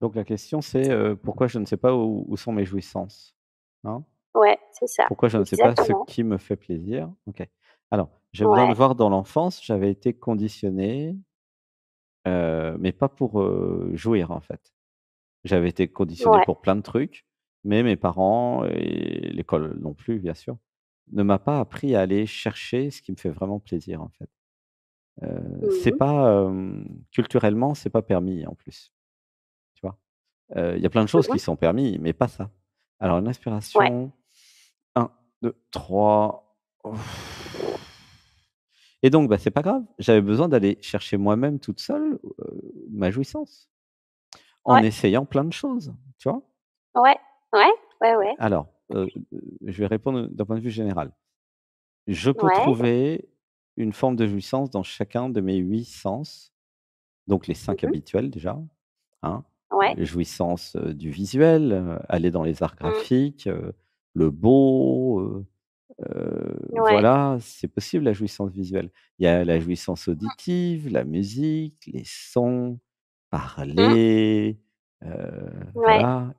Donc la question c'est, pourquoi je ne sais pas où sont mes jouissances? Hein? Ouais, c'est ça, Pourquoi je ne sais pas ce exactement. qui me fait plaisir? OK. Alors, j'ai besoin de Ouais, voir dans l'enfance, j'avais été conditionné, mais pas pour, jouir en fait. J'avais été conditionné ouais. pour plein de trucs, mais mes parents et l'école non plus bien sûr, ne m'a pas appris à aller chercher ce qui me fait vraiment plaisir en fait. C'est Mmh. pas, culturellement, c'est pas permis en plus, tu vois? Il y a plein de choses Mmh. qui sont permis, mais pas ça. Alors une Ouais. inspiration, 1, 2, 3. Et donc, bah, c'est pas grave. J'avais besoin d'aller chercher moi-même toute seule, ma jouissance, en Ouais. essayant plein de choses, tu vois? Ouais. Ouais. Ouais, ouais. Alors, je vais répondre d'un point de vue général. Je peux Ouais. trouver une forme de jouissance dans chacun de mes 8 sens, donc les 5 Mmh. habituels déjà, hein. Ouais. Jouissance, du visuel, aller dans les arts Mmh. graphiques, le beau, Ouais. voilà, c'est possible la jouissance visuelle. Il y a la jouissance auditive, la musique, les sons, Mmh. parler, Ouais. voilà,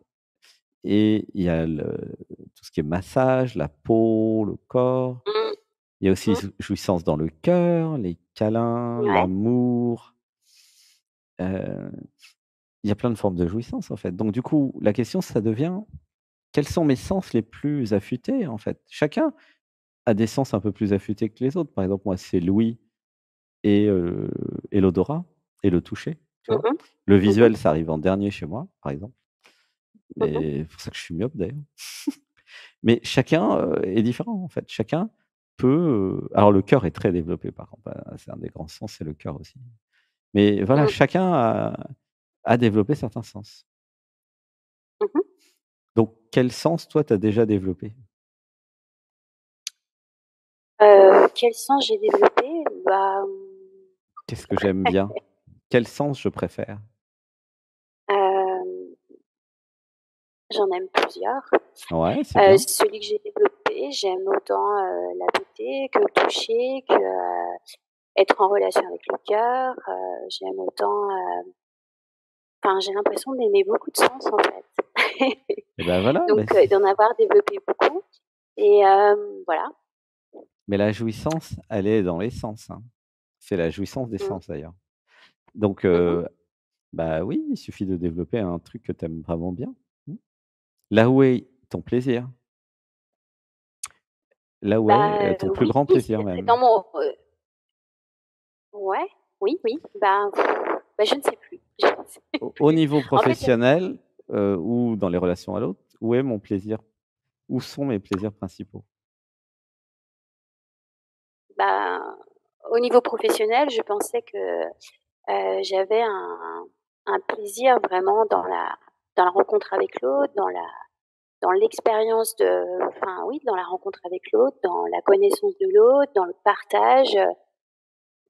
et il y a tout ce qui est massage, la peau, le corps. Mmh. Il y a aussi Mmh. jouissance dans le cœur, les câlins, Ouais. l'amour, heu, il y a plein de formes de jouissance, en fait. Donc du coup, la question, ça devient: quels sont mes sens les plus affûtés, en fait? Chacun a des sens un peu plus affûtés que les autres. Par exemple, moi, c'est l'ouïe et l'odorat et le toucher, tu Mmh vois? mh. Le Mmh mh. visuel, ça arrive en dernier chez moi, par exemple, Mmh. mais c'est pour ça que je suis myope, d'ailleurs. Mais chacun, est différent, en fait. Chacun peut, alors le cœur est très développé, par contre, c'est un des grands sens, c'est le cœur aussi. Mais voilà, Mmh. chacun a développé certains sens. Mmh. Donc quel sens, toi, tu as déjà développé? Quel sens j'ai développé? Bah, Qu'est-ce que j'aime bien? Quel sens je préfère? hem, j'en aime plusieurs. Ouais, c'est bien. Celui que j'ai développé, j'aime autant, la beauté que le toucher, que, être en relation avec le cœur, j'aime autant, enfin, j'ai l'impression d'aimer beaucoup de sens, en fait. Et ben voilà, Donc, d'en avoir développé beaucoup et voilà. mais la jouissance, elle est dans les sens, hein. C'est la jouissance des Mmh. sens, d'ailleurs. Donc Mmh mh. bah, oui, il suffit de développer un truc que tu aimes vraiment bien. Mmh. Là où est ton plaisir? Là où est, Bah, ton plus oui, grand plaisir c'est même? dans mon ouais, oui, oui, bah, je ne sais plus, je ne sais Au plus. niveau En fait, il y a professionnel, ou dans les relations à l'autre, où est mon plaisir? Où sont mes plaisirs principaux? bah, au niveau professionnel, je pensais que, j'avais un plaisir vraiment dans la rencontre avec l'autre, dans l'expérience enfin oui, dans la rencontre avec l'autre, dans la connaissance de l'autre, dans le partage,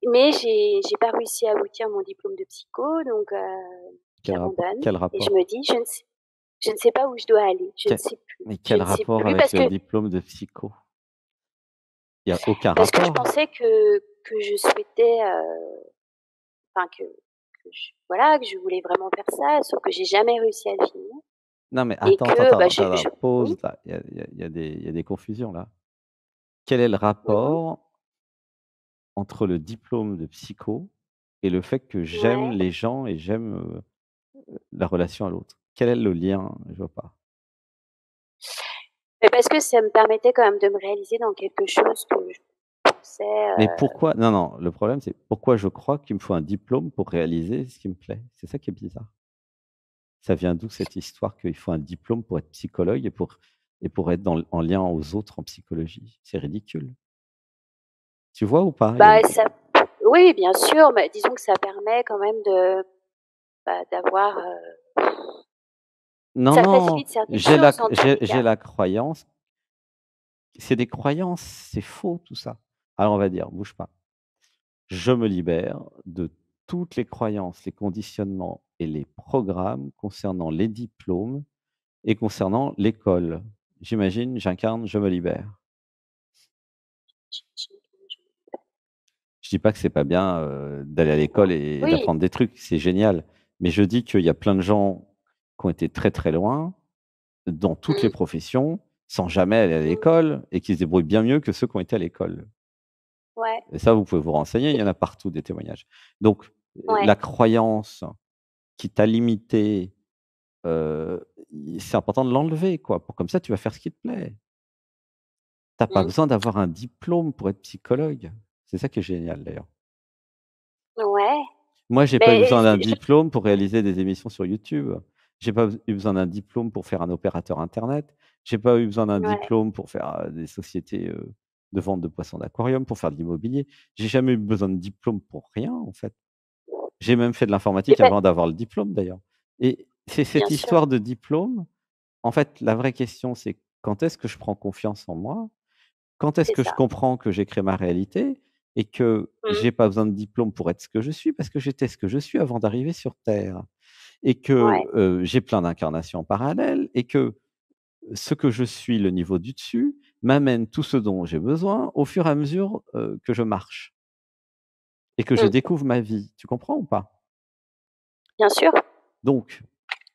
mais j'ai pas réussi à aboutir mon diplôme de psycho, donc j'abandonne Quel et je me rapport? dis: Je ne sais pas où je dois aller, je ne Quel sais plus, mais je quel ne sais rapport plus avec parce le que diplôme de psycho? Il y a aucun je rapport. pensais que je souhaitais, enfin que je voilà, que je voulais vraiment faire ça, sauf que j'ai jamais réussi à le finir Non, mais et attends, attends, que, bah, attends, attends, attends, oui, pause là, il y a des confusions là. Quel est le mmh, rapport entre le diplôme de psycho et le fait que j'aime ouais. les gens et j'aime, la relation à l'autre? Quel est le lien? Je vois pas. Mais parce que ça me permettait quand même de me réaliser dans quelque chose que je pensais, Mais pourquoi non, non, le problème, c'est pourquoi je crois qu'il me faut un diplôme pour réaliser ce qui me plaît? C'est ça qui est bizarre. Ça vient d'où cette histoire qu'il faut un diplôme pour être psychologue et pour être en lien aux autres en psychologie? C'est ridicule. Tu vois ou pas? Il y a bah, une ça oui, bien sûr, mais disons que ça permet quand même d'avoir, non, ça non, facilite certaines choses en tous les j'ai cas. la croyance, c'est des croyances, c'est faux tout ça. Alors on va dire, bouge pas. Je me libère de toutes les croyances, les conditionnements et les programmes concernant les diplômes et concernant l'école. J'imagine, j'incarne, je me libère. Je dis pas que c'est pas bien, d'aller à l'école et Oui, d'apprendre des trucs, c'est génial. Mais je dis qu'il y a plein de gens qui ont été très, très loin dans toutes les Mmh. professions, sans jamais aller à Mmh. l'école et qui se débrouillent bien mieux que ceux qui ont été à l'école. Ouais. Et ça, vous pouvez vous renseigner, il y en Et a partout des témoignages. Donc, ouais. la croyance qui t'a limité, i c'est important de l'enlever, quoi, pour comme ça, tu vas faire ce qui te plaît. Tu as pas Mmh. besoin d'avoir un diplôme pour être psychologue. C'est ça qui est génial, d'ailleurs. Ouais. Moi, j'ai pas eu Mais besoin d'un je diplôme pour réaliser des émissions sur YouTube. J'ai pas eu besoin d'un diplôme pour faire un opérateur internet. J'ai pas eu besoin d'un ouais. diplôme pour faire, des sociétés, de vente de poissons d'aquarium, pour faire de l'immobilier. J'ai jamais eu besoin de diplôme pour rien, en fait. J'ai même fait de Et l'informatique bah avant d'avoir le diplôme, d'ailleurs. Et c'est bien cette sûr, histoire de diplôme, en fait, la vraie question, c'est quand est-ce que je prends confiance en moi? Quand est-ce c'est que je ça. comprends que j'ai créé ma réalité et que Mmh. j'ai pas besoin de diplôme pour être ce que je suis, parce que j'étais ce que je suis avant d'arriver sur terre et que, Ouais. j'ai plein d'incarnations parallèles et que ce que je suis, le niveau du dessus, m'amène tout ce dont j'ai besoin au fur et à mesure, que je marche et que je Mmh. découvre ma vie. Tu comprends ou pas? Bien sûr. Donc,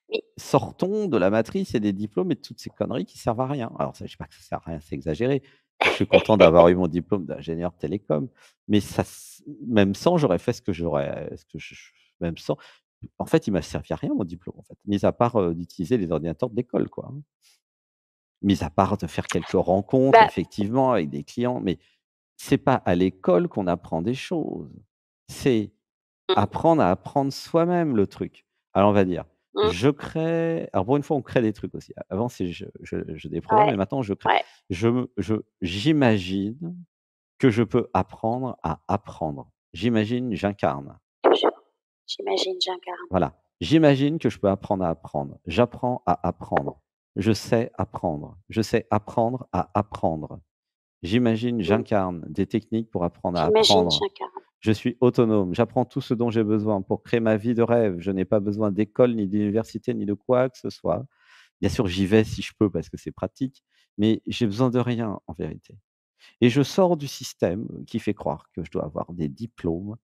Oui. sortons de la matrice et des diplômes et de toutes ces conneries qui servent à rien. Alors ça, je dis pas que ça sert à rien, c'est exagéré. Moi, je suis content d'avoir eu mon diplôme d'ingénieur télécom, mais ça s même sans, j'aurais fait ce que je même sans en fait, il m'a servi à rien mon diplôme, en fait, mis à part, d'utiliser les ordinateurs de l'école, quoi, hein. Mis à part de faire quelques rencontres Bah, effectivement avec des clients, mais c'est pas à l'école qu'on apprend des choses. C'est mmh, apprendre à apprendre soi-même le truc. Alors on va dire, mmh, je crée alors pour une fois on crée des trucs aussi. Avant c'est je déprogramme ouais, et maintenant je crée. ouais, J'imagine que je peux apprendre à apprendre. J'imagine, j'incarne. toujours. J'imagine, j'incarne. Voilà. J'imagine que je peux apprendre à apprendre. J'apprends à apprendre. Je sais apprendre. Je sais apprendre à apprendre. J'imagine, Mmh. j'incarne des techniques pour apprendre à J'imagine, apprendre. j'incarne. Je suis autonome, j'apprends tout ce dont j'ai besoin pour créer ma vie de rêve. Je n'ai pas besoin d'école, ni d'université, ni de quoi que ce soit. Bien sûr, j'y vais si je peux parce que c'est pratique, mais j'ai besoin de rien en vérité. Et je sors du système qui fait croire que je dois avoir des diplômes.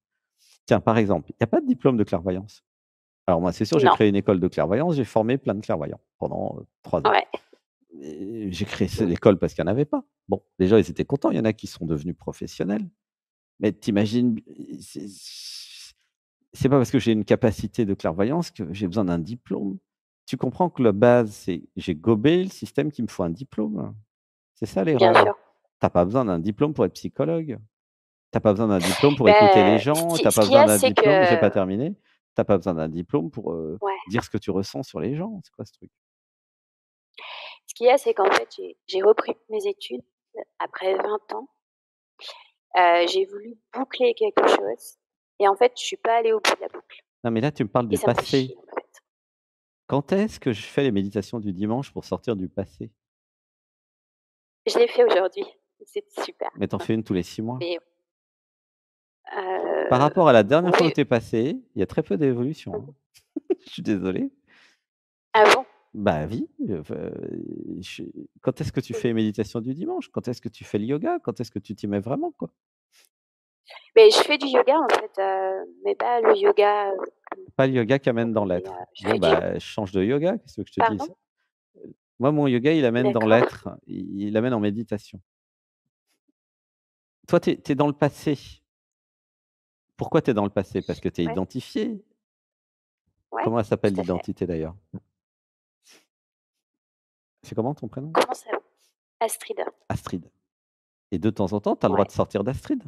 Tiens, par exemple, il y a pas de diplôme de clairvoyance. Alors moi, c'est sûr, j'ai Non. créé une école de clairvoyance, j'ai formé plein de clairvoyants pendant, 3 ans. Ouais. Et j'ai créé Mmh. l'école parce qu'il y en avait pas. Bon, déjà, ils étaient contents, il y en a qui sont devenus professionnels. Mais tu imagines, c'est pas parce que j'ai une capacité de clairvoyance que j'ai besoin d'un diplôme. Tu comprends que la base, c'est j'ai gobé le système qu'il me faut un diplôme. C'est ça Bien l'erreur. sûr. Tu as pas besoin d'un diplôme pour être psychologue. Tu as pas besoin d'un diplôme pour écouter les Bah, gens. Tu as ce pas qu'il y besoin a, d'un c'est diplôme j'ai que pas terminé. Tu as pas besoin d'un diplôme pour, ouais, dire ce que tu ressens sur les gens. C'est quoi ce truc? ce qu'il y a, c'est qu'en fait, j'ai repris mes études après 20 ans. J'ai voulu boucler quelque chose et en fait, je suis pas allée au bout de la boucle Non, mais là, tu me parles et du ça me fait passé. chier, en fait. Quand est-ce que je fais les méditations du dimanche pour sortir du passé? Je l'ai fait aujourd'hui, c'est super. Mais tu en fais une tous les 6 mois. Mais Par rapport à la dernière fois où oui. tu es passé, il y a très peu d'évolution, Mmh. hein. Je suis désolé. Ah bon? Bah oui, je quand est-ce que tu fais méditation du dimanche? Quand est-ce que tu fais le yoga? Quand est-ce que tu t'y mets vraiment, quoi? Mais je fais du yoga, en fait, mais pas le yoga, Pas le yoga qui amène comment dans on dit? l'être. Je Bon, fais du bah, change de yoga, qu'est-ce que je te pardon? dise? Moi, mon yoga, il amène dans D'accord. l'être, il amène en méditation. Toi, tu es dans le passé. Pourquoi tu es dans le passé? Parce que tu es Ouais, identifié. ouais, Comment elle s'appelle tout à fait. l'identité d'ailleurs? C'est comment ton prénom? Comment ça Astrid. Astrid. Et de temps en temps, tu as le droit Ouais. de sortir d'Astrid.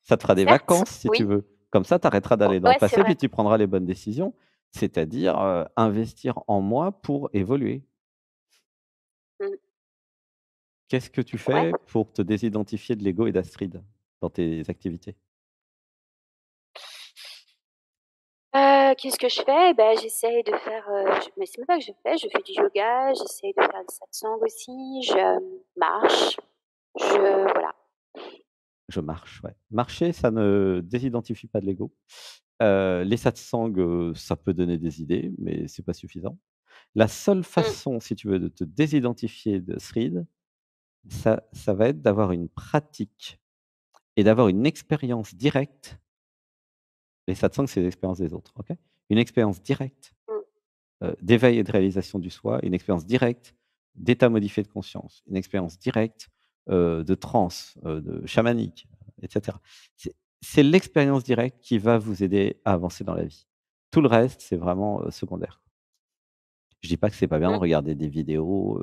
Ça te fera des Certes, vacances si tu oui. veux. Comme ça, tu arrêteras O d'aller dans le ouais, c'est passé, vrai. puis tu prendras les bonnes décisions, c'est-à-dire, investir en moi pour évoluer. Mmh. Qu'est-ce que tu Ouais. fais pour te désidentifier de l'ego et d'Astrid dans tes activités? Qu'est-ce que je fais? Bah, j'essaye de faire, mais c'est même pas que je fais du yoga, j'essaye de faire du satsang aussi, je marche, voilà. Je marche, ouais. Marcher, ça ne désidentifie pas de l'ego. Les satsangs, ça peut donner des idées, mais c'est pas suffisant. La seule Mmh. façon, si tu veux, de te désidentifier de Srid, ça va être d'avoir une pratique et d'avoir une expérience directe. Les satsangs, c'est l'expérience des autres, OK? Une expérience directe d'éveil et de réalisation du soi, une expérience directe d'état modifié de conscience, une expérience directe, de transe, de chamanique, et cetera. C'est l'expérience directe qui va vous aider à avancer dans la vie. Tout le reste, c'est vraiment, secondaire. Je dis pas que c'est pas bien de Mmh. regarder des vidéos.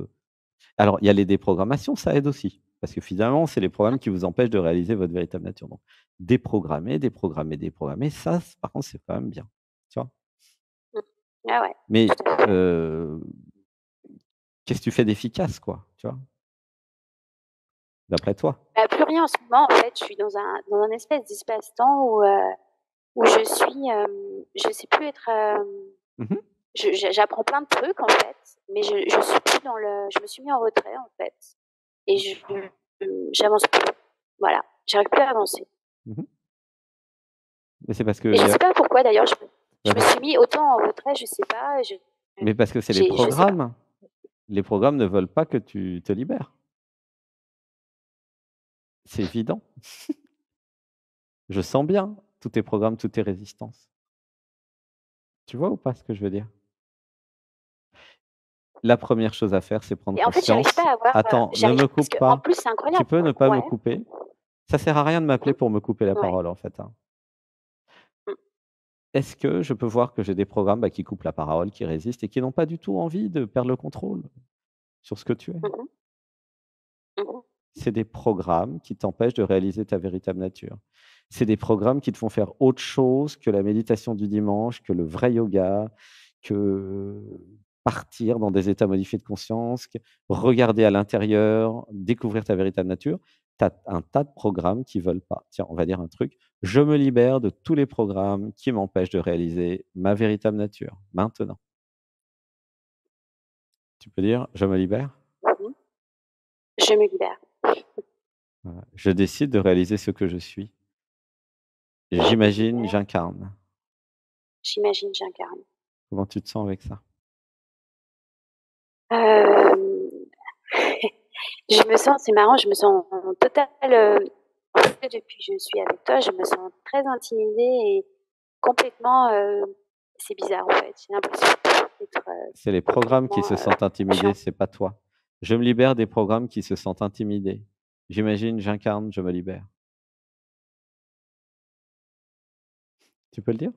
Alors il y a les déprogrammations, ça aide aussi, parce que finalement, c'est les programmes qui vous empêchent de réaliser votre véritable nature. Donc déprogrammer, déprogrammer, déprogrammer, ça, par contre, c'est quand même bien, tu vois? Mmh. Ah ouais, Mais, tout à fait. qu'est-ce que tu fais d'efficace, quoi, tu vois? D'après toi? Bah, plus rien en ce moment, en fait, je suis dans un espèce d'espace-temps où je suis, je sais plus être, Mmh. j'apprends plein de trucs, en fait, mais je suis plus dans le je me suis mis en retrait, en fait et j'avance plus. Voilà, j'arrive plus à avancer Mmh. Mais c'est parce et qu'il je y a sais pas pourquoi d'ailleurs, je bah, me parce suis mis autant en retrait, je sais pas, mais parce que c'est les je sais pas. programmes. Les programmes ne veulent pas que tu te libères. C'est évident. Je sens bien tous tes programmes, toutes tes résistances. Tu vois ou pas ce que je veux dire? La première chose à faire, c'est prendre Et en fait, j'arrive conscience. pas à avoir, Attends, ne j'arrive me parce coupe qu'en pas. plus, c'est Tu incroyable. peux ne pas me Ouais. couper? Ça sert à rien de m'appeler Mmh. pour me couper la Ouais. parole, en fait, hein. Mmh. Est-ce que je peux voir que j'ai des programmes, bah, qui coupent la parole, qui résistent et qui n'ont pas du tout envie de perdre le contrôle sur ce que tu es? Mmh mh. Mmh mh. C'est des programmes qui t'empêchent de réaliser ta véritable nature. C'est des programmes qui te font faire autre chose que la méditation du dimanche, que le vrai yoga, que partir dans des états modifiés de conscience, que regarder à l'intérieur, découvrir ta véritable nature. Tu as un tas de programmes qui veulent pas. Tiens, on va dire un truc, je me libère de tous les programmes qui m'empêchent de réaliser ma véritable nature, maintenant. Tu peux dire: «Je me libère»? Mmh. Je me libère. Voilà. Je décide de réaliser ce que je suis. Je me J'imagine, libère. j'incarne. J'imagine, j'incarne. Comment tu te sens avec ça? Hem, c'est marrant, je me sens en totale, en fait, depuis que je suis avec toi, je me sens très intimidée et complètement, c'est bizarre, en fait. J'ai l'impression d'être, C'est les programmes qui complètement, se sentent je suis intimidés, en c'est pas toi. Je me libère des programmes qui se sentent intimidés. J'imagine, j'incarne, je me libère. Tu peux le dire?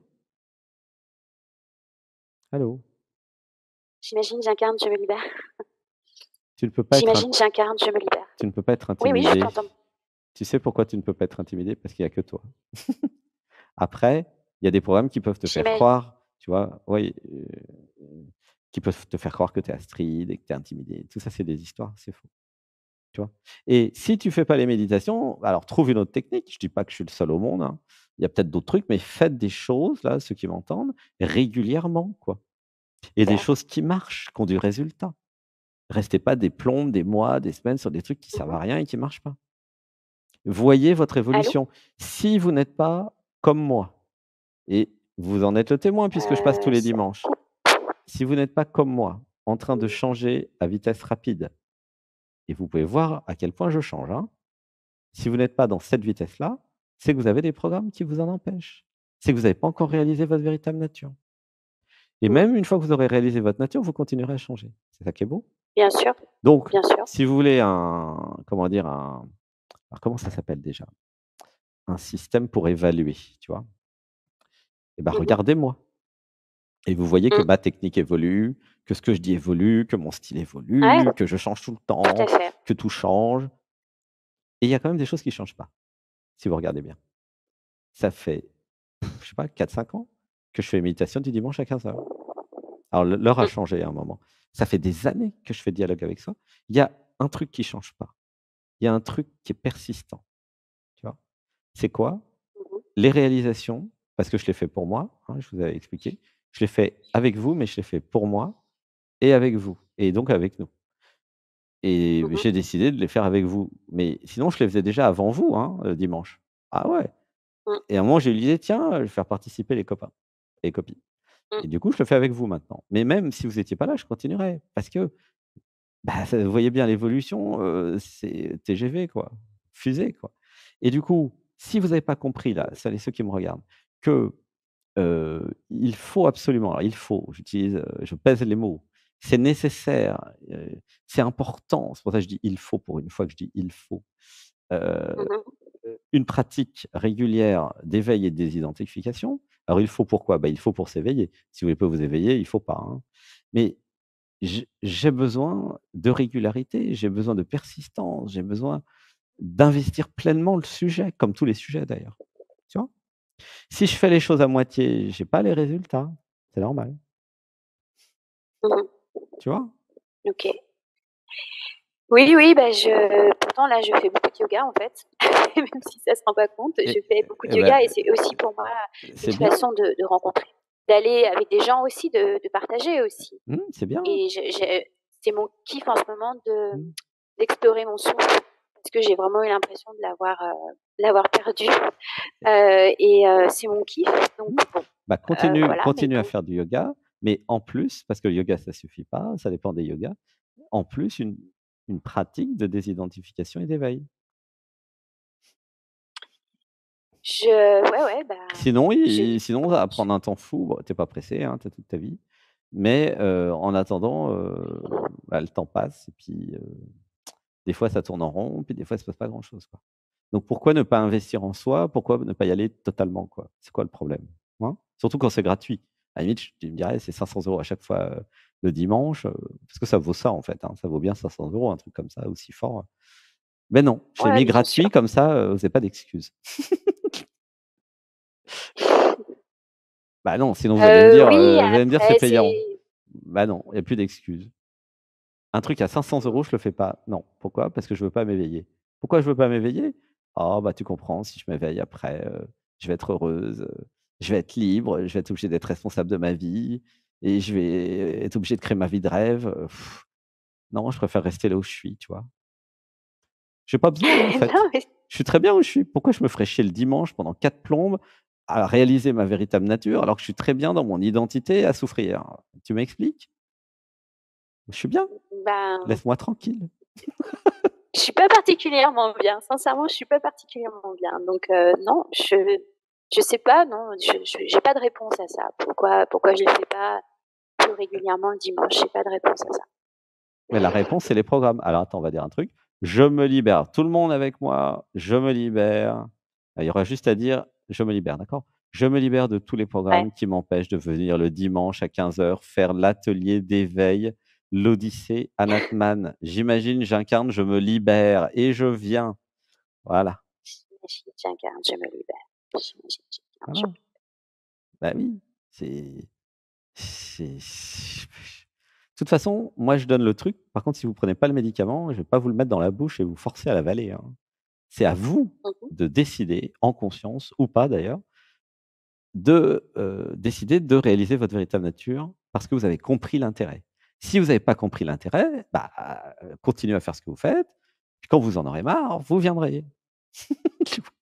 Allô? j'imagine, j'incarne, je me libère. Tu ne peux pas être int J'imagine, j'incarne, je me libère. tu ne peux pas être Oui, oui, je intimidé. t'entends. Tu sais pourquoi tu ne peux pas être intimidé? Parce qu'il y a que toi. Après, il y a des programmes qui peuvent te faire J'imagine. croire, tu vois? Oui, qui peuvent te faire croire que tu es Astrid et que tu es intimidé. Tout ça, c'est des histoires, c'est faux. Tu vois? Et si tu fais pas les méditations, alors trouve une autre technique. Je dis pas que je suis le seul au monde, hein. Il y a peut-être d'autres trucs, mais faites des choses, là, ceux qui m'entendent, régulièrement, quoi. Et des choses qui marchent, qui ont du résultat. Restez pas des plombes, des mois, des semaines sur des trucs qui Mmh servent mh. à rien et qui marchent pas. Voyez votre Allô? évolution. Si vous n'êtes pas comme moi, et vous en êtes le témoin puisque je passe tous les Ça dimanches. coupe. Si vous n'êtes pas comme moi, en train de Mmh. changer à vitesse rapide, et vous pouvez voir à quel point je change, hein. Si vous n'êtes pas dans cette vitesse-là, c'est que vous avez des programmes qui vous en empêchent. C'est que vous n'avez pas encore réalisé votre véritable nature. Et Mmh. même une fois que vous aurez réalisé votre nature, vous continuerez à changer. C'est ça qui est beau. Bien sûr, Donc, bien sûr. si vous voulez un comment dire? Alors comment ça s'appelle déjà? Un système pour évaluer, tu vois? Et ben Mmh mh. regardez-moi et vous voyez que Mmh. ma technique évolue, que ce que je dis évolue, que mon style Ouais, évolue, que je change tout le tout à temps, fait. que tout change et il y a quand même des choses qui ne changent pas, si vous regardez bien. Ça fait, je sais pas, 4, 5 ans que je fais méditation du dimanche à 15 heures. Alors l'heure a Mmh. changé à un moment. Ça fait des années que je fais dialogue avec soi. Il y a un truc qui change pas. Il y a un truc qui est persistant, tu vois? C'est quoi? Mmh mh. Les réalisations, parce que je l'ai fait pour moi, hein, je vous avais expliqué. Je l'ai fait avec vous, mais je l'ai fait pour moi et avec vous et donc avec nous et Mmh mh. j'ai décidé de les faire avec vous. Mais sinon, je les faisais déjà avant vous, hein, dimanche. Ah ouais Mmh. et à un moment, j'ai eu l'idée: «Tiens, je vais faire participer les copains et les copines» Mmh. et du coup, je le fais avec vous maintenant. Mais même si vous étiez pas là, je continuerai parce que, bah, ça vous voyez bien l'évolution, c'est TGV quoi, fusée quoi et du coup, si vous avez pas compris là, celles et ceux qui me regardent, que Il faut absolument, alors il faut, je pèse les mots. C'est nécessaire, c'est important. C'est pour ça que je dis: «Il faut», pour une fois que je dis: «Il faut». Heu, Mmh. une pratique régulière d'éveil et de désidentification. Alors il faut pourquoi? Bah, il faut pour s'éveiller. Si vous voulez pas vous éveiller, il faut pas, hein. Mais j'ai besoin de régularité, j'ai besoin de persistance, j'ai besoin d'investir pleinement le sujet, comme tous les sujets d'ailleurs, tu vois? Si je fais les choses à moitié, j'ai pas les résultats, c'est normal, Mmh. tu vois? OK. Oui, oui, bah, pourtant là, je fais beaucoup de yoga en fait, même si ça se rend pas compte, je Et fais beaucoup de et bah, yoga et c'est aussi pour moi une c'est bien. façon de rencontrer, d'aller avec des gens aussi, de partager aussi C'est bien. et c'est mon kiff en ce moment Mmh. d'explorer mon souffle parce que j'ai vraiment eu l'impression de l'avoir perdu, c'est mon kiff donc Mmh. bon, Bah, continue voilà mais continue à bon, faire du yoga, mais en plus, parce que le yoga ça suffit pas, ça dépend des yogas, en plus une pratique de désidentification et d'éveil. ouais, ouais, bah, Sinon ça va prendre un temps fou. Bon, tu pas pressé, hein, tu as toute ta vie, mais en attendant, bah, le temps passe et puis, des fois ça tourne en rond, puis des fois il se passe pas grand chose, quoi. Donc pourquoi ne pas investir en soi? Pourquoi ne pas y aller totalement, quoi? C'est quoi le problème? Hein? Surtout quand c'est gratuit. À la limite, tu me dirais: «C'est 500 € à chaque fois, le dimanche», parce que ça vaut ça, en fait, hein, ça vaut bien 500 €, un truc comme ça aussi fort. Mais non, je l'ai ouais, mis bien sûr. gratuit comme ça, vous avez pas d'excuses. Bah non, sinon Oui, vous allez me dire: «C'est après payant». c'est Bah non, il y a plus d'excuses. Un truc à 500 €, je le fais pas. Non. Pourquoi? Parce que je veux pas m'éveiller. Pourquoi je veux pas m'éveiller? Ah bah, tu comprends, si je m'éveille après, je vais être heureuse, je vais être libre, je vais être obligée d'être responsable de ma vie et je vais être obligée de créer ma vie de rêve, non, je préfère rester là où je suis, tu vois? J'ai pas besoin, en fait. non mais Je suis très bien où je suis. Pourquoi je me ferais chier le dimanche pendant 4 plombes à réaliser ma véritable nature, alors que je suis très bien dans mon identité à souffrir? Tu m'expliques? Je suis bien, ben, laisse-moi tranquille. je suis pas particulièrement bien. Sincèrement, je suis pas particulièrement bien. Donc non, je sais pas, non, je j'ai pas de réponse à ça. Pourquoi je le fais pas plus régulièrement le dimanche? J'ai pas de réponse à ça. Mais la réponse, c'est les programmes. Alors attends, on va dire un truc. Je me libère. Tout le monde avec moi, je me libère. Il y aura juste à dire: «Je me libère», d'accord? Je me libère de tous les Ouais. programmes qui m'empêchent de venir le dimanche à 15 heures faire l'atelier d'éveil, l'Odyssée Anatman. J'imagine, j'incarne, je me libère et je viens. Voilà, J'imagine, j'incarne, je me libère. J'imagine, j'incarne, je voilà. Bah oui, c'est de toute façon, moi je donne le truc. Par contre, si vous prenez pas le médicament, je vais pas vous le mettre dans la bouche et vous forcer à l'avaler, hein. C'est à vous mmh mh. de décider, en conscience ou pas d'ailleurs, de, décider de réaliser votre véritable nature parce que vous avez compris l'intérêt. Si vous n'avez pas compris l'intérêt, bah, continuez à faire ce que vous faites, puis quand vous en aurez marre, vous viendrez.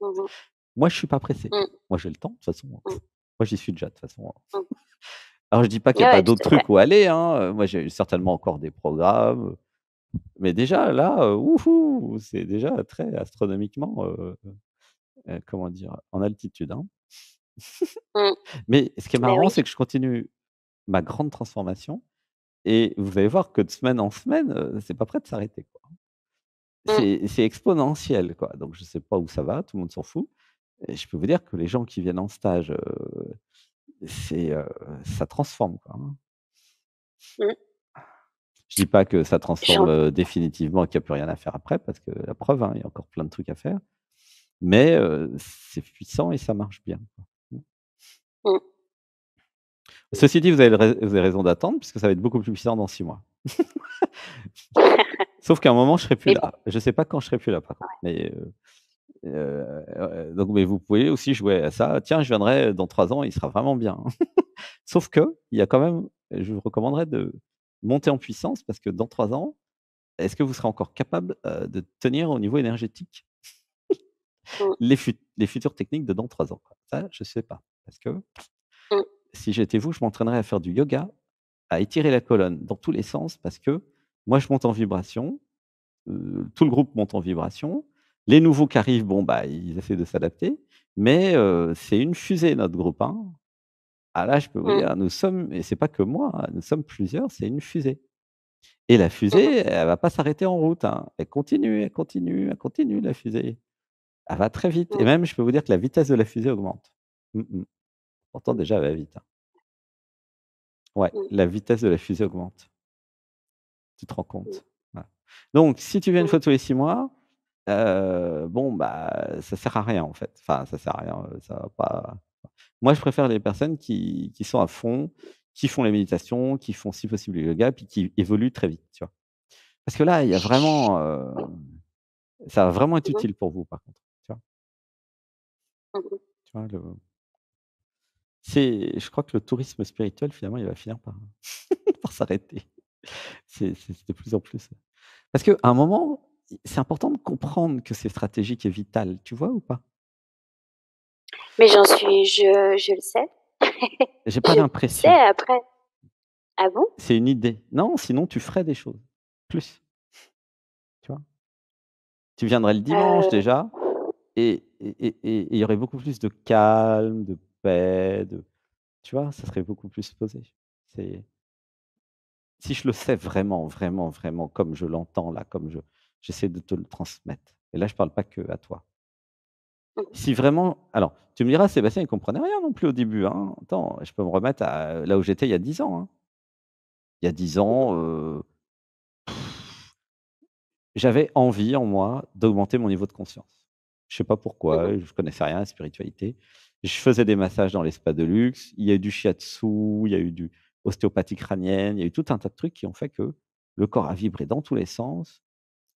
Mmh. Moi, je suis pas pressé. Mmh. Moi, j'ai le temps de toute façon, hein. Mmh. Moi, j'y suis déjà de toute façon, hein. Mmh. Alors je dis pas qu'il y a Ouais, pas ouais, tout d'autres à fait. trucs où aller, hein, moi j'ai certainement encore des programmes, mais déjà là, wouhou, c'est déjà très astronomiquement, comment dire? En altitude, hein. Mmh. Mais ce qui est Mais marrant, oui. c'est que je continue ma grande transformation et vous allez voir que de semaine en semaine, c'est pas prêt de s'arrêter, quoi. Mmh. C'est exponentiel, quoi, donc je sais pas où ça va, tout le monde s'en fout et je peux vous dire que les gens qui viennent en stage, c'est, ça transforme, quoi, hein. Mmh. Je dis pas que ça transforme, J'en définitivement et qu'il y a plus rien à faire après parce que la preuve, hein, il y a encore plein de trucs à faire, mais c'est puissant et ça marche bien, quoi. Mmh. mmh. Ceci dit, vous avez raison d'attendre puisque ça va être beaucoup plus puissant dans 6 mois. Sauf qu'à un moment, je serai plus Mais bon, là. Je sais pas quand je serai plus là par contre, mais donc mais vous pouvez aussi jouer à ça. «Tiens, je viendrai dans 3 ans, il sera vraiment bien». Sauf qu'il y a quand même je vous recommanderais de monter en puissance parce que dans 3 ans, est-ce que vous serez encore capable, de tenir au niveau énergétique mmh, les futures techniques de dans 3 ans, quoi? Ça, je sais pas. Parce que mmh, si j'étais vous, je m'entraînerais à faire du yoga, à étirer la colonne dans tous les sens parce que moi, je monte en vibration, tout le groupe monte en vibration. Les nouveaux qui arrivent, bon, bah, ils essaient de s'adapter, mais c'est une fusée notre groupe, hein. Ah là, je peux vous Mmh. dire, nous sommes et c'est pas que moi, hein, nous sommes plusieurs, c'est une fusée et la Mmh mh. fusée, elle va pas s'arrêter en route, hein. Elle continue, elle continue, elle continue la fusée. Elle va très vite et Mmh. même je peux vous dire que la vitesse de la fusée augmente. Mmh mh. Pourtant Mmh. déjà elle va vite, hein. Ouais, Mmh. la vitesse de la fusée augmente. Tu te rends Mmh. compte? Ouais. Donc si tu viens une Mmh. fois tous les 6 mois, bon, bah, ça sert à rien en fait. Enfin, ça sert à rien, ça va pas moi je préfère les personnes qui sont à fond, qui font les méditations, qui font si possible le yoga, puis qui évoluent très vite, tu vois? Parce que là, il y a vraiment, ça va vraiment être Mmh mh. utile pour vous par contre, tu vois? Mmh mh. Tu vois le je crois que le tourisme spirituel finalement il va finir par par s'arrêter. C'est de plus en plus parce qu'à un moment, c'est important de comprendre que c'est stratégique et vital, tu vois ou pas? Mais je le sais. J'ai pas Je le sais l'impression. après ah bon? C'est une idée. Non, sinon tu ferais des choses. Plus, tu vois? Tu viendrais le dimanche Heu, déjà et il y aurait beaucoup plus de calme, de paix, de tu vois? Ça serait beaucoup plus posé. C'est si je le sais vraiment, vraiment, vraiment comme je l'entends là, comme j'essaie de te le transmettre et là je parle pas que à toi. mmh mh. Si vraiment alors tu me diras: «Sébastien, il comprenait rien non plus au début, hein». Attends, je peux me remettre à là où j'étais il y a 10 ans, hein. Il y a 10 Mmh mh. ans, j'avais envie en moi d'augmenter mon niveau de conscience. Je sais pas Mmh mh. pourquoi, je connaissais rien à la spiritualité. Je faisais des massages dans les spas de luxe, il y a eu du shiatsu, il y a eu du ostéopathie crânienne, il y a eu tout un tas de trucs qui ont fait que le corps a vibré dans tous les sens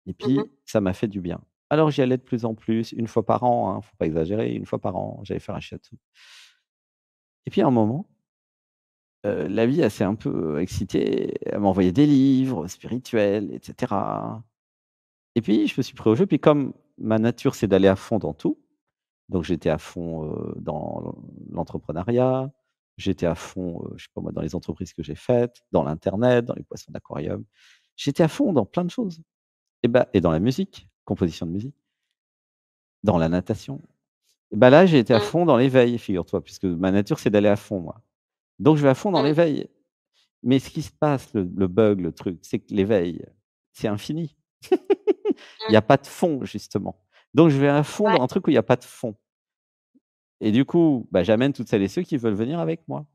et Mmh mh. puis ça m'a fait du bien. Alors j'y allais de plus en plus, une fois par an, hein, faut pas exagérer, une fois par an, j'allais faire un shiatsu et puis à un moment, la vie elle s'est un peu excitée, elle m'a envoyé des livres spirituels et cetera. Et puis, je me suis pris au jeu, puis comme ma nature, c'est d'aller à fond dans tout, donc j'étais à fond, dans l'entrepreneuriat, j'étais à fond, je sais pas moi, dans les entreprises que j'ai faites, dans l'internet, dans les poissons d'aquarium. J'étais à fond dans plein de choses et dans la musique, composition de musique, dans la natation. Et bah, là, j'ai été à Mmh. fond dans l'éveil, figure-toi, puisque ma nature, c'est d'aller à fond, moi. Donc je vais à fond dans Mmh. l'éveil. Mais ce qui se passe, le bug, le truc, c'est que l'éveil, c'est infini. Il y Mmh. a pas de fond, justement. Donc je vais à fond Ouais. dans un truc où il y a pas de fond et du coup, bah, j'amène toutes celles et ceux qui veulent venir avec moi.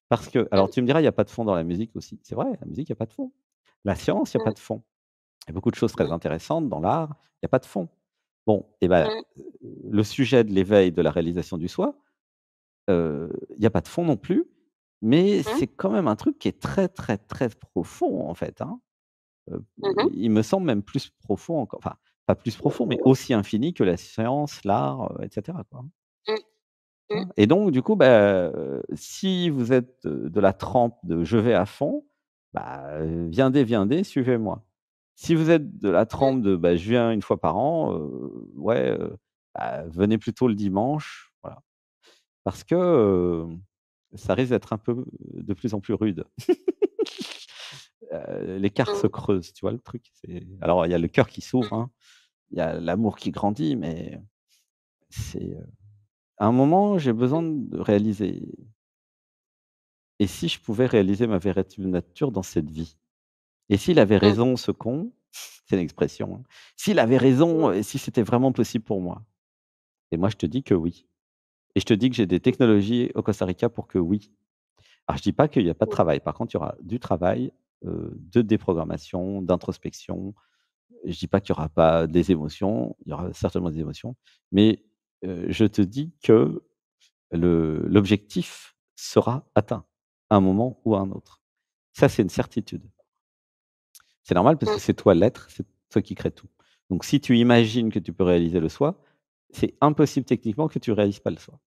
Parce que alors Mmh. tu me diras, il y a pas de fond dans la musique aussi. C'est vrai, la musique, il y a pas de fond. La science, il y a pas Mmh. de fond. Il y a beaucoup de choses très Mmh. intéressantes dans l'art, il y a pas de fond. Bon et bah, Mmh. le sujet de l'éveil, de la réalisation du soi, il y a pas de fond non plus, mais Mmh. c'est quand même un truc qui est très, très, très profond en fait, hein. Heu, Mmh mh. il me semble même plus profond encore, enfin, pas plus profond, mais aussi infini que la science, l'art, et cetera, quoi, hein. Mmh. Tu Mmh. vois? Et donc du coup, bah, si vous êtes, de la trempe de «je vais à fond», bah, viendez, suivez-moi. Si vous êtes de la Mmh. trempe de, bah, je viens une fois par an, ouais, bah, venez plutôt le dimanche, voilà. Parce que, ça risque d'être un peu de plus en plus rude. L'écart se Mmh. creuse, tu vois le truc? C'est alors il y a le cœur qui s'ouvre, hein, il y a l'amour qui grandit, mais c'est, à un moment, j'ai besoin de réaliser: «Et si je pouvais réaliser ma véritable nature dans cette vie? Et s'il avait Mmh. raison ce con?» c'est l'expression, hein. «S'il avait Mmh. raison et si c'était vraiment possible pour moi?» Et moi je te dis que oui. Et je te dis que j'ai des technologies au Costa Rica pour que oui. Alors je dis pas qu'il y a pas de Mmh. travail. Par contre, il y aura du travail, de déprogrammation, d'introspection. Je dis pas qu'il y aura pas des émotions, il y aura certainement des émotions, mais je te dis que l'objectif sera atteint, à un moment ou à un autre. Ça, c'est une certitude. C'est normal parce que Mmh. c'est toi l'être, c'est toi qui crée tout. Donc si tu imagines que tu peux réaliser le soi, c'est impossible techniquement que tu réalises pas le soi,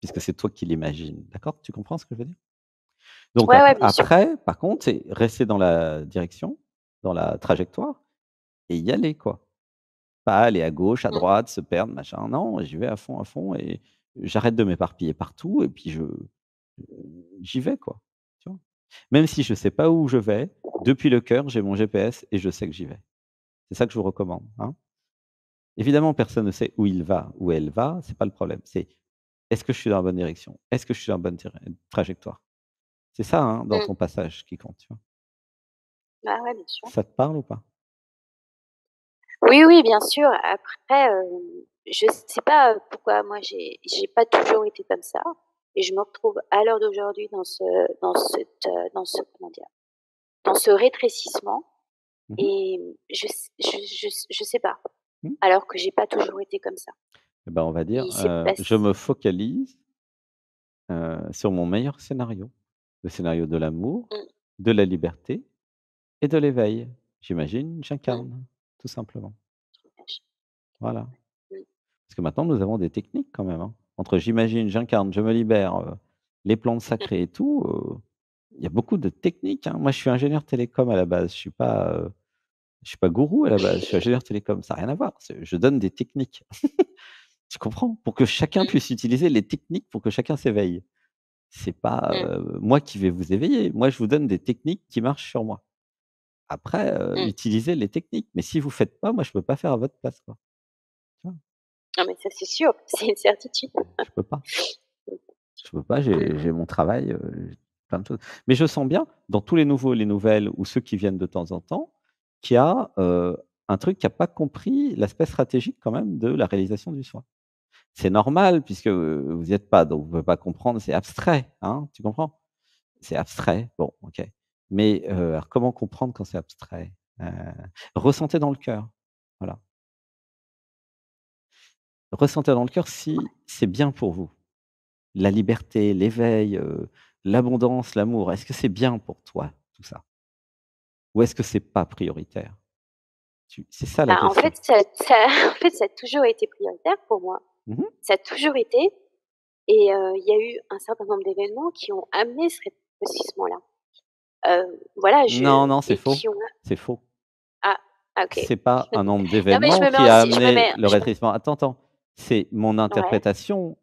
puisque c'est toi qui l'imagines. D'accord? Tu comprends ce que je veux dire? Donc Ouais, ouais, bien sûr. après, par contre, c'est rester dans la direction, dans la trajectoire et y aller, quoi. Pas aller à gauche, à Mmh. droite, se perdre, machin. Non, j'y vais à fond et j'arrête de m'éparpiller partout et puis j'y vais, quoi. Tu vois? Même si je sais pas où je vais, depuis le cœur, j'ai mon GPS et je sais que j'y vais. C'est ça que je vous recommande, hein. Évidemment, personne ne sait où il va, où elle va, c'est pas le problème. C'est Est-ce que je suis dans la bonne direction? Est-ce que je suis dans la bonne trajectoire? C'est ça, hein, dans Mmh. ton passage qui compte, tu vois? Bah, ouais, bien sûr. Ça te parle ou pas? Oui, oui, bien sûr. Après, je sais pas, pourquoi moi j'ai pas toujours été comme ça et je me retrouve à l'heure d'aujourd'hui dans ce comment dire? Dans ce rétrécissement Mmh mh. et je sais pas, Mmh. alors que j'ai pas toujours été comme ça. Et bah, on va dire, Il s'est je passé me focalise, sur mon meilleur scénario. Le scénario de l'amour, mmh, de la liberté et de l'éveil. J'imagine, mmh, j'incarne, tout simplement. je Voilà. mmh, Parce que maintenant nous avons des techniques quand même, hein. Entre j'imagine, j'incarne, je me libère, les plantes sacrées et tout, il y a beaucoup de techniques, hein. Moi, je suis ingénieur télécom à la base, je suis pas gourou à la base, je suis ingénieur télécom, ça a rien à voir. C'est je donne des techniques. Tu comprends? Pour que chacun mmh, puisse utiliser les techniques pour que chacun s'éveille. C'est pas, mmh, moi qui vais vous éveiller. Moi, je vous donne des techniques qui marchent sur moi. Après, mmh. utilisez les techniques, mais si vous faites pas, moi, je peux pas faire à votre place, quoi. Tu vois? Non, mais ça, c'est sûr, c'est une certitude. Je peux pas. Je peux pas, Mmh, j'ai mon travail, j'ai plein de choses. Mais je sens bien dans tous les nouveaux, les nouvelles ou ceux qui viennent de temps en temps, qu'il y a, un truc qui a pas compris l'aspect stratégique quand même de la réalisation du soi. C'est normal puisque, vous y êtes pas, donc vous pouvez pas comprendre, c'est abstrait, hein, tu comprends? C'est abstrait, bon, OK. Mais, alors comment comprendre quand c'est abstrait? Heu, ressentez dans le cœur, voilà. Ressentez dans le cœur si c'est bien pour vous. La liberté, l'éveil, l'abondance, l'amour, est-ce que c'est bien pour toi tout ça? Ou est-ce que c'est pas prioritaire? C'est ça la bah, en question. fait, ça en fait, ça a toujours été prioritaire pour moi. Mmh mh. Ça a toujours été et il y a eu un certain nombre d'événements qui ont amené ce rétrécissement-là. Voilà, je Non, non, c'est et faux, qui ont c'est faux. ah, ah, OK. C'est pas un nombre Non, mais d'événements qui a amené le je me rétrécissement. Attends, attends, c'est mon ouais, interprétation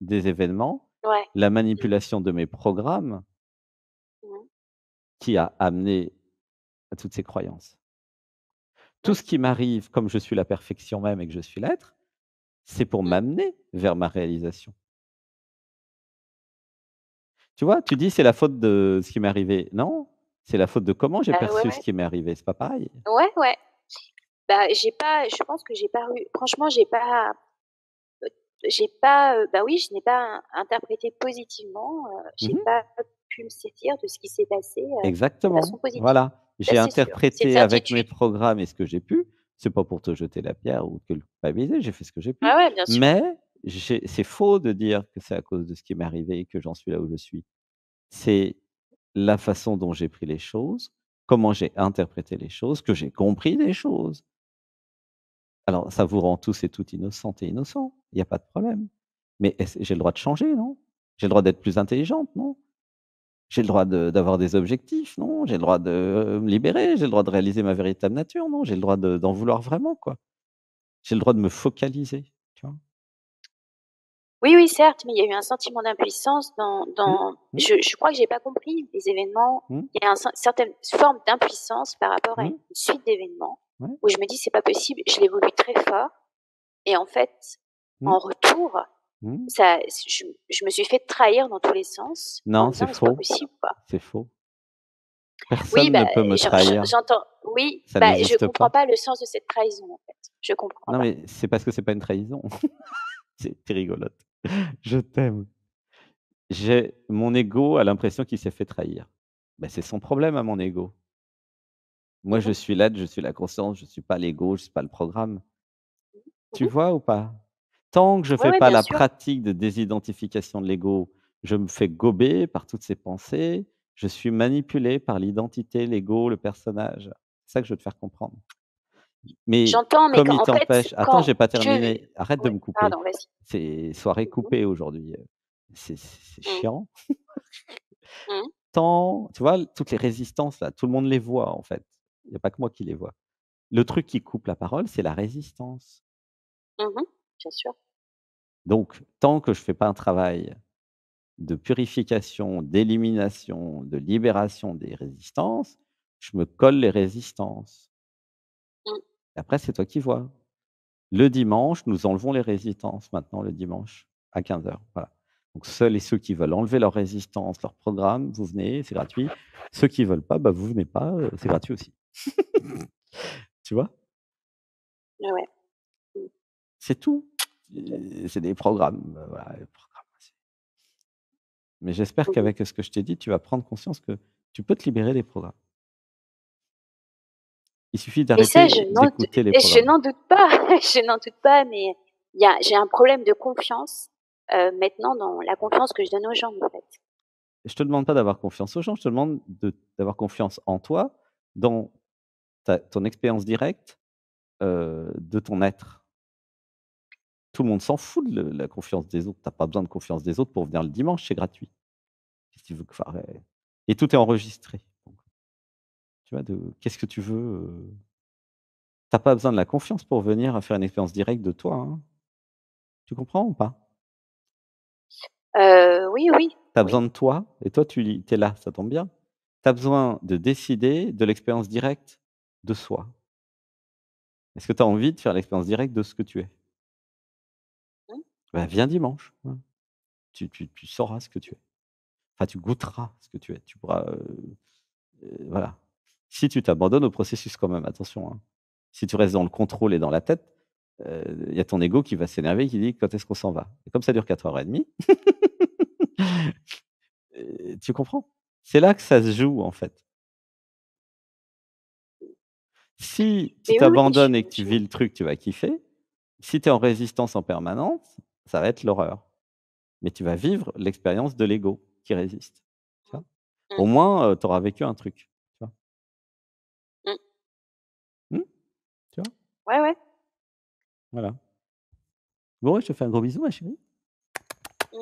des événements, ouais. la Mmh. manipulation de mes programmes Mmh. qui a amené à toutes ces croyances. Tout Mmh. ce qui m'arrive, comme je suis la perfection même et que je suis l'être, c'est pour Mmh. m'amener vers ma réalisation. Tu vois? Tu dis: «C'est la faute de ce qui m'est arrivé». Non, c'est la faute de comment j'ai Ouais, perçu ce ouais. qui m'est arrivé, c'est pas pareil. Ouais, ouais. Bah, je pense que j'ai pas eu franchement, j'ai pas, bah, oui, je n'ai pas interprété positivement, Mmh j'ai mh. pas pu me saisir de ce qui s'est passé, de façon Exactement, positive. voilà. Ça, J'ai c'est sûr. C'est une interprété avec mes certitude. programmes et ce que j'ai pu. C'est pas pour te jeter la pierre ou te culpabiliser, j'ai fait ce que j'ai pu. Ah ouais, bien sûr. Mais c'est faux de dire que c'est à cause de ce qui m'est arrivé et que j'en suis là où je suis. C'est la façon dont j'ai pris les choses, comment j'ai interprété les choses, que j'ai compris les choses. Alors ça vous rend tous et toutes innocentes et innocents, il y a pas de problème. Mais est-ce j'ai le droit de changer, non? J'ai le droit d'être plus intelligente, non? J'ai le droit d'avoir des objectifs, non? J'ai le droit de me libérer, j'ai le droit de réaliser ma véritable nature, non? J'ai le droit d'en vouloir vraiment, quoi. J'ai le droit de me focaliser, tu vois? Oui, oui, certes, mais il y a eu un sentiment d'impuissance Mmh, dans mmh, je crois que j'ai pas compris les événements. mmh, Il y a un certaine forme d'impuissance par rapport à mmh, une suite d'événements ouais, où je me dis: «C'est pas possible». Je l'évolue très fort et en fait, mmh, en retour, mmh. ça je me suis fait trahir dans tous les sens en Non, me c'est disant: «Mais c'est pas faux, possible, quoi». c'est faux. Oui, Personne bah, ne peut me trahir, j'entends oui, ça bah, je n'existe comprends pas. pas le sens de cette trahison, en fait. Je comprends Non, pas. mais c'est parce que c'est pas une trahison. Tu rigolote. Je t'aime. J'ai mon ego a l'impression qu'il s'est fait trahir. Ben c'est son problème à mon ego. Moi, Mmh je mh. suis l'être, je suis la conscience, je suis pas l'ego, je suis pas le programme. Mmh Tu mh. vois ou pas? Tant que je Ouais, fais ouais, pas bien la sûr. pratique de désidentification de l'ego, je me fais gober par toutes ces pensées, je suis manipulé par l'identité, l'ego, le personnage. C'est ça que je veux te faire comprendre. Mais J'entends, mais comme quand il en fait, t'empêche attends, quand j'ai pas je terminé, arrête de ouais, me couper. pardon, vas-y. C'est soirée Mmh mh. coupée aujourd'hui, c'est Mmh. chiant. Mmh. Tant tu vois, toutes les résistances là, tout le monde les voit en fait. Il y a pas que moi qui les vois. Le truc qui coupe la parole, c'est la résistance. Mmh mh. Bien sûr. Donc tant que je fais pas un travail de purification, d'élimination, de libération des résistances, je me colle les résistances. Mmh. Et après, c'est toi qui vois. Le dimanche, nous enlevons les résistances maintenant le dimanche. à 15h, voilà. Donc seuls et ceux qui veulent enlever leur résistance, leur programme, vous venez, c'est gratuit. Ceux qui veulent pas, bah, vous venez pas, c'est gratuit aussi. Tu vois? Ouais, ouais. Mmh. C'est tout. C'est des programmes, voilà, les programmes, mais j'espère Mmh. qu'avec ce que je t'ai dit, tu vas prendre conscience que tu peux te libérer des programmes. Il suffit Et ça, d'arrêter d'écouter les je programmes. n'en doute pas, je n'en doute pas, mais j'ai un problème de confiance, maintenant dans la confiance que je donne aux gens, en fait. Je te demande pas d'avoir confiance aux gens, je te demande d'avoir confiance en toi, dans ton expérience directe, de ton être. Tout le monde s'en fout de la confiance des autres. Tu as pas besoin de confiance des autres pour venir le dimanche, c'est gratuit. Qu'est-ce que tu veux que faire? Et tout est enregistré. Donc, tu vois, qu'est-ce que tu veux, tu as pas besoin de la confiance pour venir faire une expérience directe de toi, hein. Tu comprends ou pas? Oui, oui, Tu as besoin oui. de toi et toi tu es là, ça tombe bien. Tu as besoin de décider de l'expérience directe de soi. Est-ce que tu as envie de faire l'expérience directe de ce que tu es? Mmh. Bah, viens dimanche, voilà. Tu sauras ce que tu es. Enfin, tu goûteras ce que tu es. Tu pourras, voilà. Si tu t'abandonnes au processus quand même, attention, hein. Si tu restes dans le contrôle et dans la tête, il y a ton ego qui va s'énerver, qui dit: «Quand est-ce qu'on s'en va?» Et comme ça dure 4h30, tu comprends? C'est là que ça se joue, en fait. Si tu Mais oui, oui, t'abandonnes et que tu vis le truc, tu vas kiffer. Si tu es en résistance en permanence, ça va être l'horreur. Mais tu vas vivre l'expérience de l'ego qui résiste. Tu vois? mmh, Au moins, tu auras vécu un truc, tu vois? mmh. Mmh, tu vois? Ouais, ouais. Voilà. Bon, ouais, je te fais un gros bisou, ma chérie. Mmh.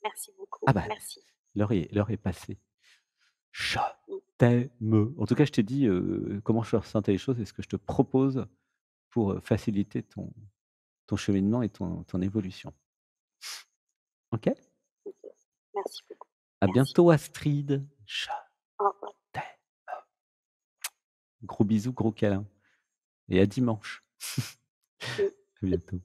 Merci Ah beaucoup, bah, merci. l'heure est passée. Je Mmh. t'aime. En tout cas, je t'ai dit, comment je ressentais les choses et ce que je te propose pour, faciliter ton cheminement et ton évolution. OK? OK. Merci beaucoup. À Merci. bientôt Astrid. Je Au revoir. t'aime. Gros bisous, gros câlins et à dimanche. Mmh. À bientôt.